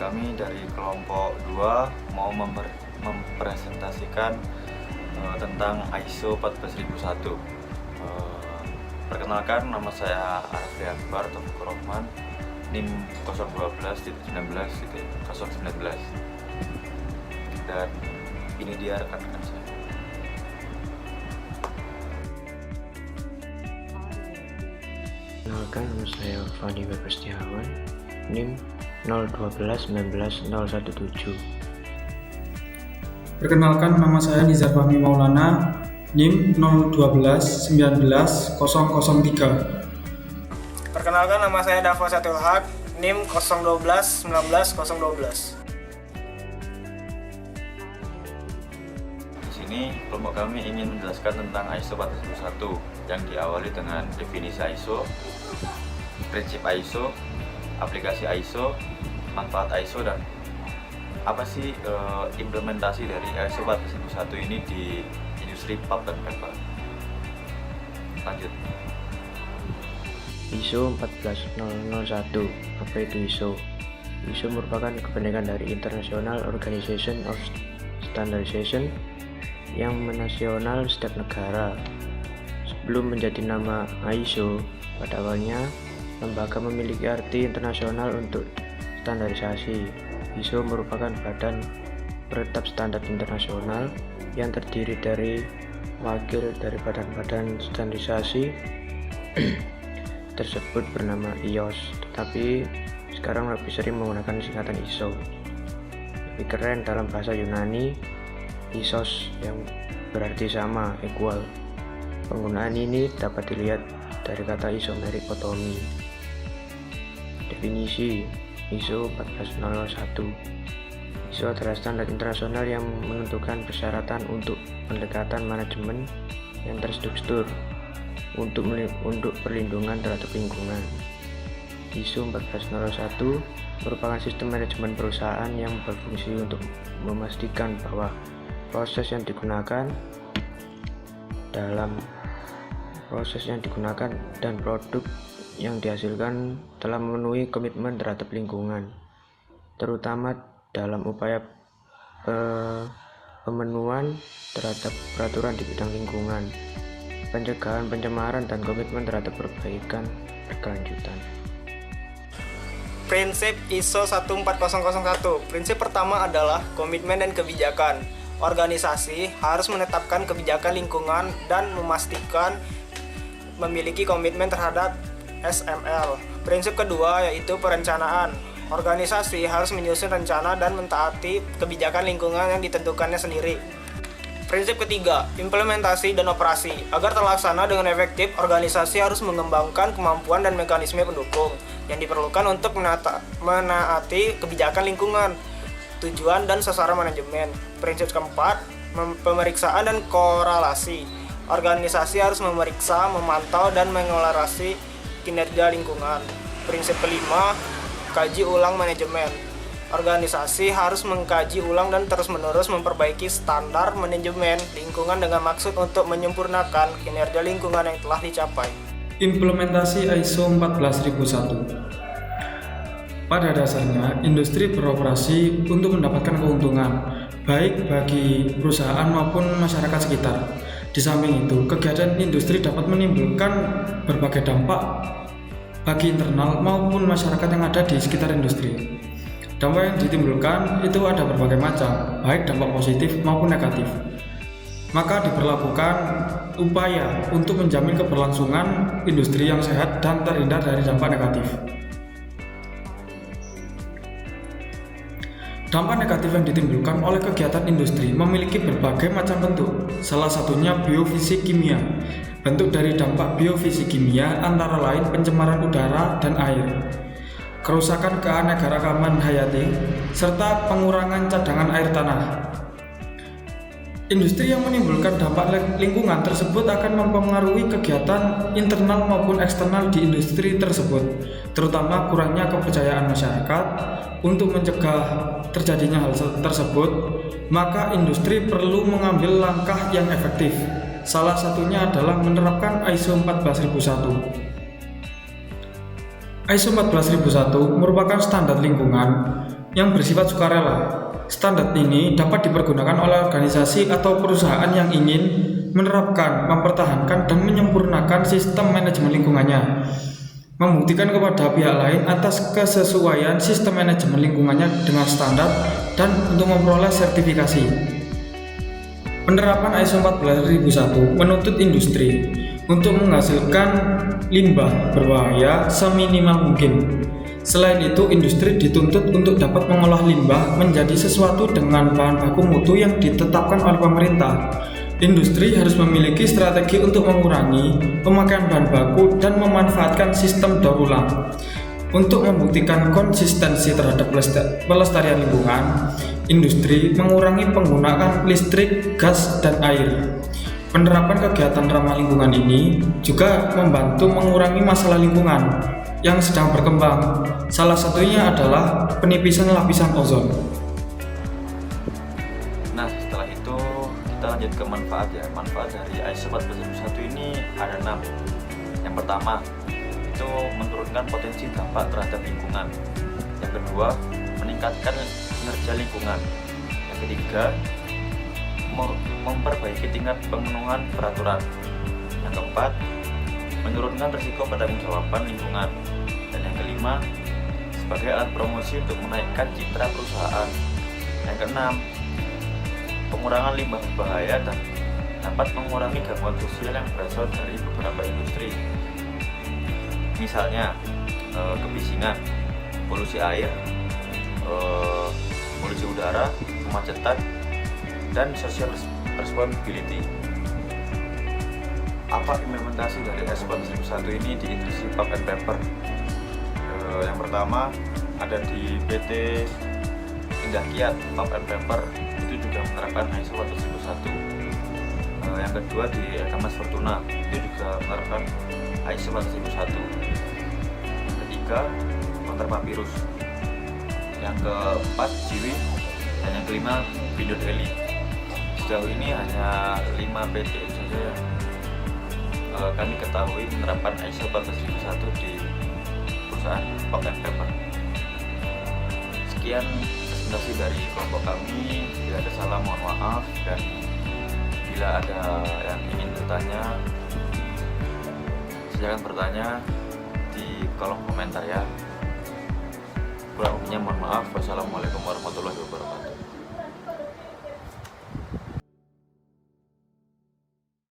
Kami dari kelompok 2 mau mempresentasikan tentang ISO 14001. Perkenalkan, nama saya Arafli Akbar Taufikur Rahman, NIM 012.19.019. Dan ini dia rekan-rekan saya. Kenalkan, nama saya Fani Setiawan, NIM 012.19.017. Perkenalkan, nama saya Nizar Fahmi Maulana, NIM 012.19.003. Perkenalkan, nama saya Dava Satul Haq, NIM 012.19.012. Di sini kelompok kami ingin menjelaskan tentang ISO 14001 yang diawali dengan definisi ISO, prinsip ISO, aplikasi ISO, manfaat ISO, dan apa sih implementasi dari ISO 14001 ini di industri pulp dan paper. Lanjut. ISO 14001. Apa itu ISO? ISO merupakan kepanjangan dari International Organization of Standardization yang menasional setiap negara. Sebelum menjadi nama ISO, pada awalnya lembaga memiliki arti internasional untuk standarisasi. ISO merupakan badan penetap standar internasional yang terdiri dari wakil dari badan-badan standarisasi tersebut bernama IOS, tetapi sekarang lebih sering menggunakan singkatan ISO. Lebih keren dalam bahasa Yunani, ISOS, yang berarti sama, equal. Penggunaan ini dapat dilihat dari kata isomeric otomi. Definisi ISO 14001. ISO adalah standar internasional yang menentukan persyaratan untuk pendekatan manajemen yang terstruktur untuk perlindungan terhadap lingkungan. ISO 14001 merupakan sistem manajemen perusahaan yang berfungsi untuk memastikan bahwa proses yang digunakan dan produk yang dihasilkan telah memenuhi komitmen terhadap lingkungan, terutama dalam upaya pemenuhan terhadap peraturan di bidang lingkungan, pencegahan pencemaran, dan komitmen terhadap perbaikan berkelanjutan. Prinsip ISO 14001. Prinsip pertama adalah komitmen dan kebijakan. Organisasi harus menetapkan kebijakan lingkungan dan memastikan memiliki komitmen terhadap SML. Prinsip kedua yaitu perencanaan. Organisasi harus menyusun rencana dan mentaati kebijakan lingkungan yang ditentukannya sendiri. Prinsip ketiga, implementasi dan operasi. Agar terlaksana dengan efektif, organisasi harus mengembangkan kemampuan dan mekanisme pendukung yang diperlukan untuk menaati kebijakan lingkungan, tujuan dan sasaran manajemen. Prinsip keempat, pemeriksaan dan korelasi. Organisasi harus memeriksa, memantau, dan mengolerasi kinerja lingkungan. Prinsip kelima, kaji ulang manajemen. Organisasi harus mengkaji ulang dan terus-menerus memperbaiki standar manajemen lingkungan dengan maksud untuk menyempurnakan kinerja lingkungan yang telah dicapai. Implementasi ISO 14001. Pada dasarnya, industri beroperasi untuk mendapatkan keuntungan, baik bagi perusahaan maupun masyarakat sekitar. Di samping itu, kegiatan industri dapat menimbulkan berbagai dampak bagi internal maupun masyarakat yang ada di sekitar industri. Dampak yang ditimbulkan itu ada berbagai macam, baik dampak positif maupun negatif. Maka diberlakukan upaya untuk menjamin keberlangsungan industri yang sehat dan terhindar dari dampak negatif. Dampak negatif yang ditimbulkan oleh kegiatan industri memiliki berbagai macam bentuk. Salah satunya biofisik kimia. Bentuk dari dampak biofisik kimia antara lain pencemaran udara dan air, kerusakan keanekaragaman hayati, serta pengurangan cadangan air tanah. Industri yang menimbulkan dampak lingkungan tersebut akan mempengaruhi kegiatan internal maupun eksternal di industri tersebut, terutama kurangnya kepercayaan masyarakat. Untuk mencegah terjadinya hal tersebut, maka industri perlu mengambil langkah yang efektif. Salah satunya adalah menerapkan ISO 14001. ISO 14001 merupakan standar lingkungan yang bersifat sukarela. Standar ini dapat dipergunakan oleh organisasi atau perusahaan yang ingin menerapkan, mempertahankan, dan menyempurnakan sistem manajemen lingkungannya, membuktikan kepada pihak lain atas kesesuaian sistem manajemen lingkungannya dengan standar, dan untuk memperoleh sertifikasi. Penerapan ISO 14001 menuntut industri untuk menghasilkan limbah berbahaya seminimal mungkin. Selain itu, industri dituntut untuk dapat mengolah limbah menjadi sesuatu dengan bahan baku mutu yang ditetapkan oleh pemerintah. Industri harus memiliki strategi untuk mengurangi pemakaian bahan baku dan memanfaatkan sistem daur ulang. Untuk membuktikan konsistensi terhadap pelestarian lingkungan, industri mengurangi penggunaan listrik, gas, dan air. Penerapan kegiatan ramah lingkungan ini juga membantu mengurangi masalah lingkungan yang sedang berkembang. Salah satunya adalah penipisan lapisan ozon. Nah, setelah itu kita lanjut ke manfaat ya. Manfaat dari ISO 14001 ini ada 6. Yang pertama, itu menurunkan potensi dampak terhadap lingkungan. Yang kedua, meningkatkan kinerja lingkungan. Yang ketiga, memperbaiki tingkat pemenuhan peraturan. Yang keempat, menurunkan risiko pertanggungjawaban lingkungan. Dan yang kelima, sebagai alat promosi untuk menaikkan citra perusahaan. Yang keenam, pengurangan limbah berbahaya dan dapat mengurangi gangguan sosial yang berasal dari beberapa industri. Misalnya kebisingan, polusi air, polusi udara, kemacetan, dan social responsibility. Apa implementasi dari ISO 14001 ini di industri pulp and paper? Yang pertama ada di PT Indah Kiat Pulp and Paper, itu juga menerapkan ISO 14001. Yang kedua di Mas Fortuna, itu juga menerapkan ISO 14001. Yang ketiga Counter Papyrus. Yang keempat Jiwi, dan yang kelima Pindo Daily. Sejauh ini hanya 5 PT saja yang kami ketahui menerapkan ISO 14001 di perusahaan Pulp and Paper. Sekian presentasi dari kelompok kami. Bila ada salah mohon maaf, dan bila ada yang ingin bertanya, silakan bertanya di kolom komentar ya. Kurang lebihnya mohon maaf. Wassalamualaikum warahmatullahi wabarakatuh.